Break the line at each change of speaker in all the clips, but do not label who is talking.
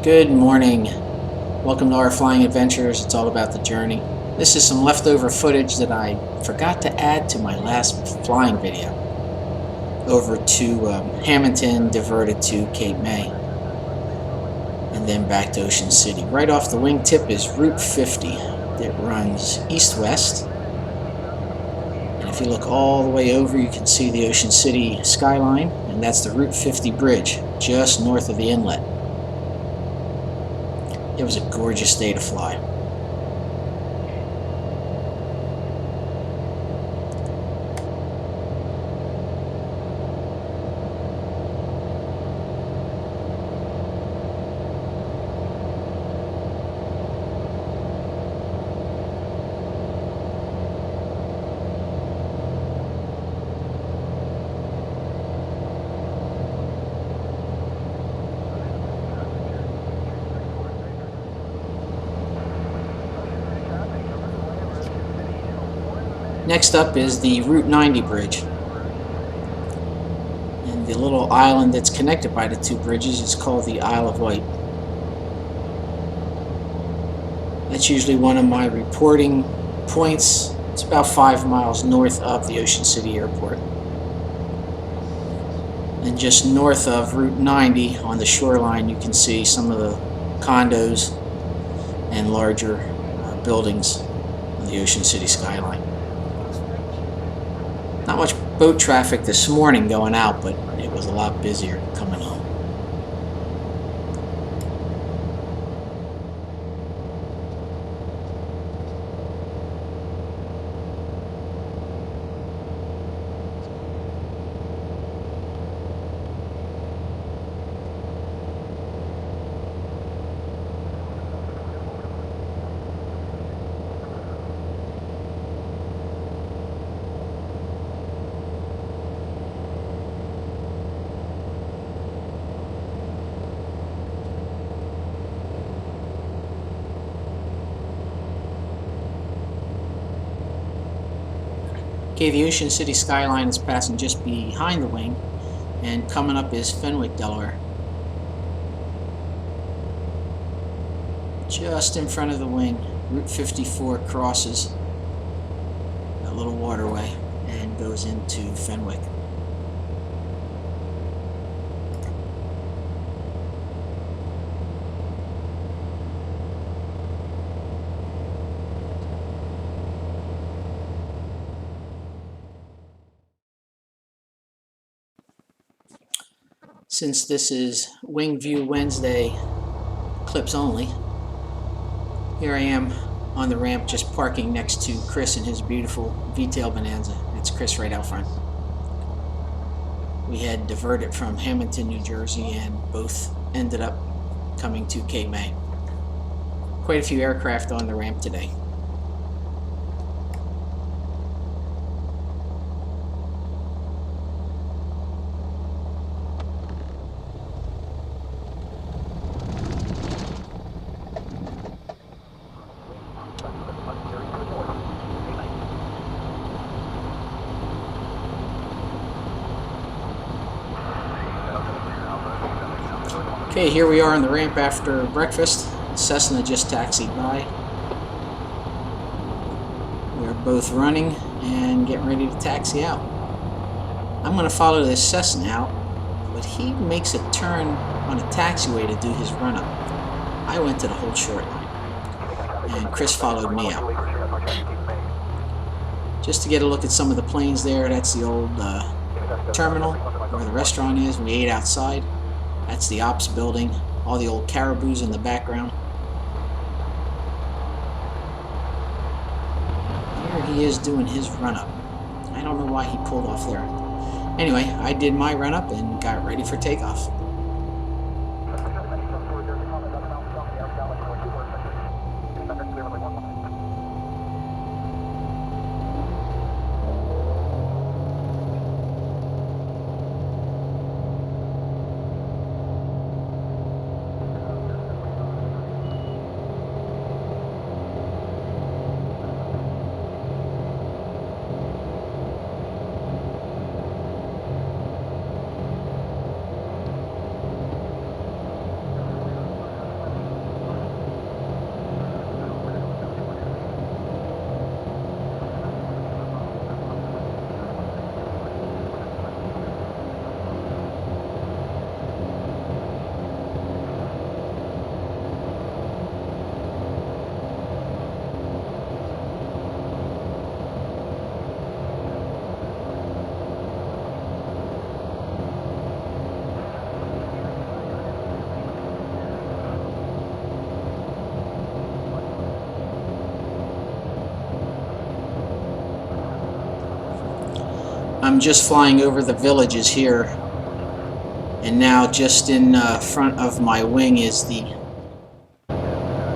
Good morning. Welcome to our flying adventures. It's all about the journey. This is some leftover footage that I forgot to add to my last flying video. Over to Hamilton, diverted to Cape May, and then back to Ocean City. Right off the wingtip is Route 50 that runs east-west. And if you look all the way over, you can see the Ocean City skyline, and that's the Route 50 bridge just north of the inlet. It was a gorgeous day to fly. Next up is the Route 90 bridge. And the little island that's connected by the two bridges is called the Isle of Wight. That's usually one of my reporting points. It's about 5 miles north of the Ocean City Airport. And just north of Route 90 on the shoreline, you can see some of the condos and larger buildings on the Ocean City skyline. Not much boat traffic this morning going out, but it was a lot busier coming home. Okay, the Ocean City skyline is passing just behind the wing, and coming up is Fenwick, Delaware. Just in front of the wing, Route 54 crosses that little waterway and goes into Fenwick. Since this is Wing View Wednesday clips only, here I am on the ramp just parking next to Chris and his beautiful V-tail Bonanza. It's Chris right out front. We had diverted from Hamilton, New Jersey, and both ended up coming to Cape May. Quite a few aircraft on the ramp today. Okay, here we are on the ramp after breakfast. Cessna just taxied by. We're both running and getting ready to taxi out. I'm going to follow this Cessna out, but he makes a turn on a taxiway to do his run-up. I went to the whole short line, and Chris followed me out. Just to get a look at some of the planes there, that's the old terminal where the restaurant is. We ate outside. That's the ops building, all the old caribous in the background. Here he is doing his run-up. I don't know why he pulled off there. Anyway, I did my run-up and got ready for takeoff. I'm just flying over the villages here, and now just in front of my wing is the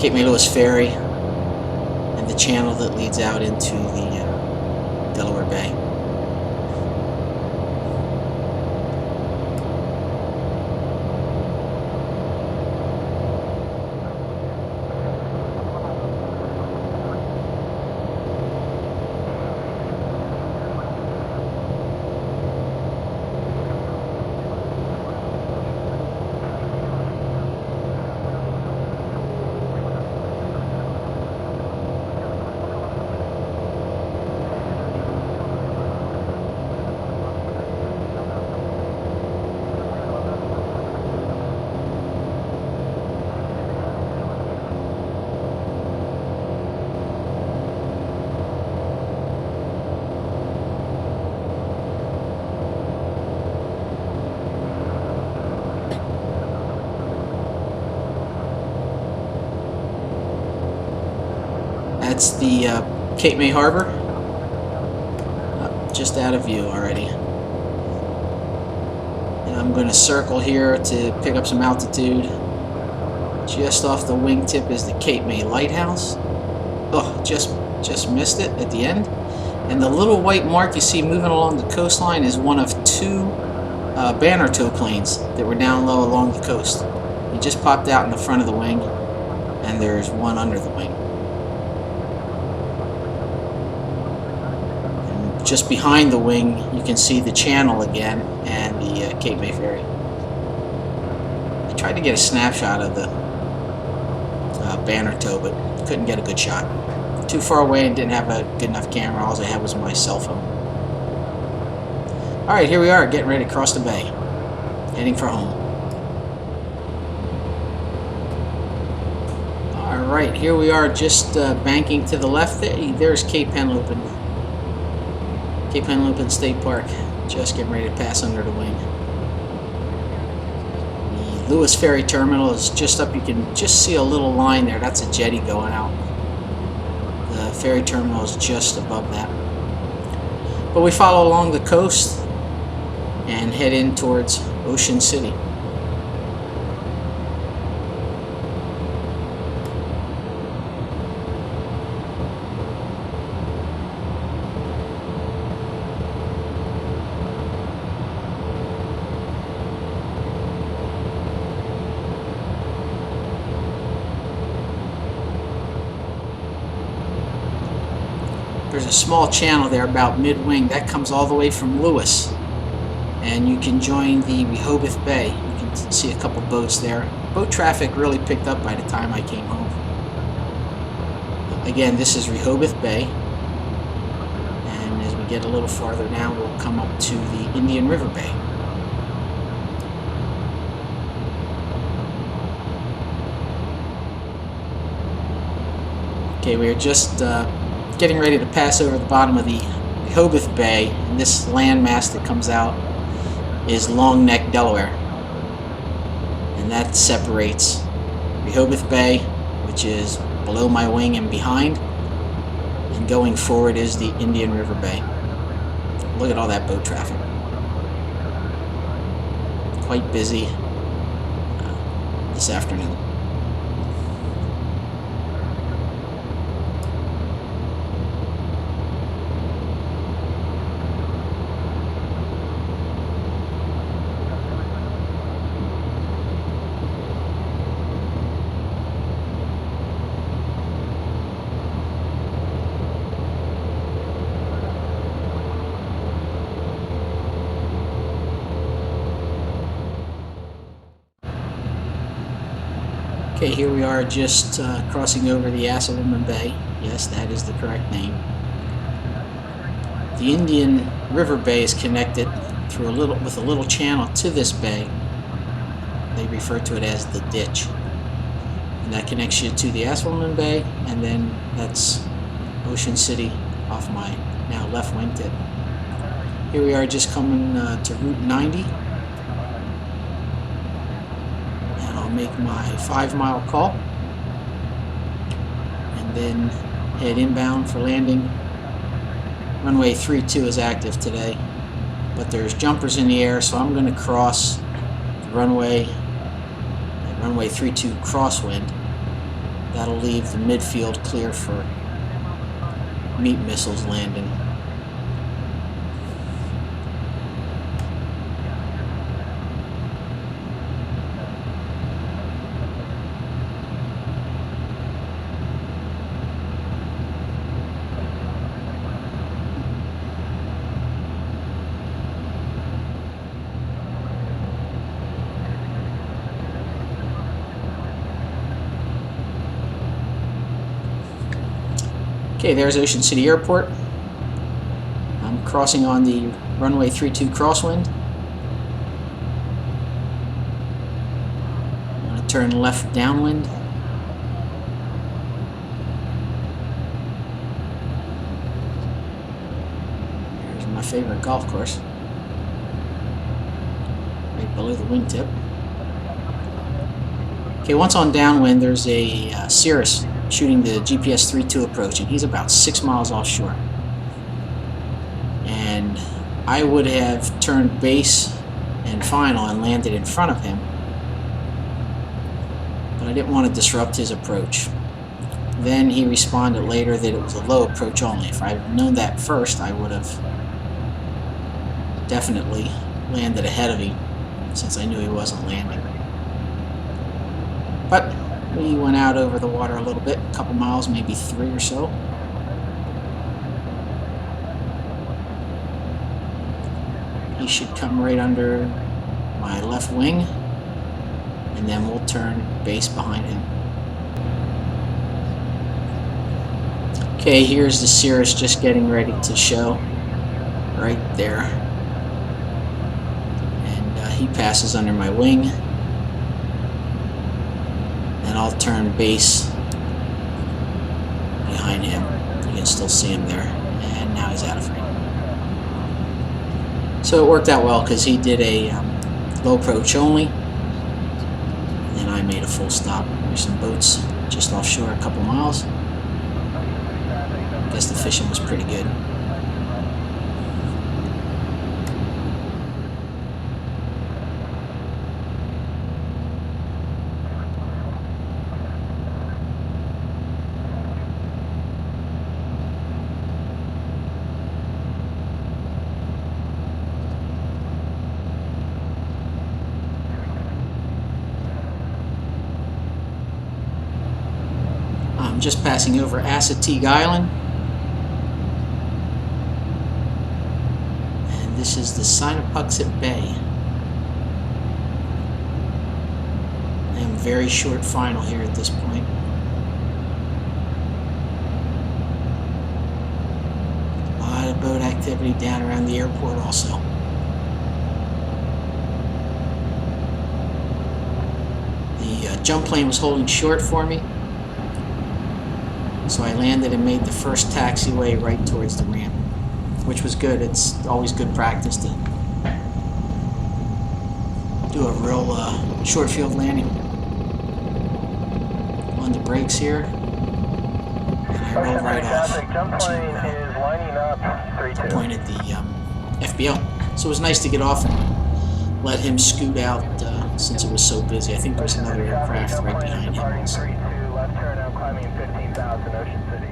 Cape May Lewis Ferry and the channel that leads out into the Delaware Bay. That's the Cape May Harbor. Just out of view already. And I'm going to circle here to pick up some altitude. Just off the wingtip is the Cape May Lighthouse. Oh, just missed it at the end. And the little white mark you see moving along the coastline is one of two banner tow planes that were down low along the coast. He just popped out in the front of the wing, and there's one under the wing. Just behind the wing, you can see the channel again and the Cape May Ferry. I tried to get a snapshot of the banner tow, but couldn't get a good shot. Too far away and didn't have a good enough camera. All I had was my cell phone. Alright, here we are, getting ready to cross the bay. Heading for home. Alright, here we are just banking to the left. There's Cape Henlopen. Cape Henlopen State Park, just getting ready to pass under the wing. The Lewis Ferry Terminal is just up. You can just see a little line there. That's a jetty going out. The ferry terminal is just above that. But we follow along the coast and head in towards Ocean City. There's a small channel there about mid-wing that comes all the way from Lewis, and you can join the Rehoboth Bay. You can see a couple boats there. Boat traffic really picked up by the time I came home. Again, this is Rehoboth Bay, and as we get a little farther down, we'll come up to the Indian River Bay. Okay, we're just getting ready to pass over the bottom of the Rehoboth Bay, and this landmass that comes out is Long Neck, Delaware, and that separates Rehoboth Bay, which is below my wing and behind, and going forward is the Indian River Bay. Look at all that boat traffic. Quite busy this afternoon. Okay, here we are just crossing over the Assiniboine Bay. Yes, that is the correct name. The Indian River Bay is connected through with a little channel to this bay. They refer to it as the ditch. And that connects you to the Assiniboine Bay, and then that's Ocean City off my now left wingtip. Here we are just coming to Route 90. Make my 5-mile call and then head inbound for landing. Runway 32 is active today. but there's jumpers in the air, so I'm going to cross the runway 32 crosswind. That'll leave the midfield clear for meat missiles landing. Okay, there's Ocean City Airport. I'm crossing on the runway 32 crosswind. I'm going to turn left downwind. Here's my favorite golf course, right below the wingtip. Okay, once on downwind, there's a Cirrus shooting the GPS 32 approach, and he's about 6 miles offshore. And I would have turned base and final and landed in front of him, but I didn't want to disrupt his approach. Then he responded later that it was a low approach only. If I had known that first, I would have definitely landed ahead of him, since I knew he wasn't landing. But we went out over the water a little bit, a couple miles, maybe 3 or so. He should come right under my left wing, and then we'll turn base behind him. Okay, here's the Cirrus just getting ready to show, right there. And he passes under my wing. And I'll turn base behind him. You can still see him there. And now he's out of frame. So it worked out well because he did a low approach only. And then I made a full stop. There's some boats just offshore a couple miles. I guess the fishing was pretty good. I'm just passing over Assateague Island, and this is the Sinapuxet Bay. I am very short final here at this point. A lot of boat activity down around the airport also. The jump plane was holding short for me, so I landed and made the first taxiway right towards the ramp, which was good. It's always good practice to do a real short field landing. On the brakes here, and I rolled right off to point at the FBO. So it was nice to get off and let him scoot out since it was so busy. I think there's another aircraft right behind him.
Left turn out climbing 15,000 Ocean City.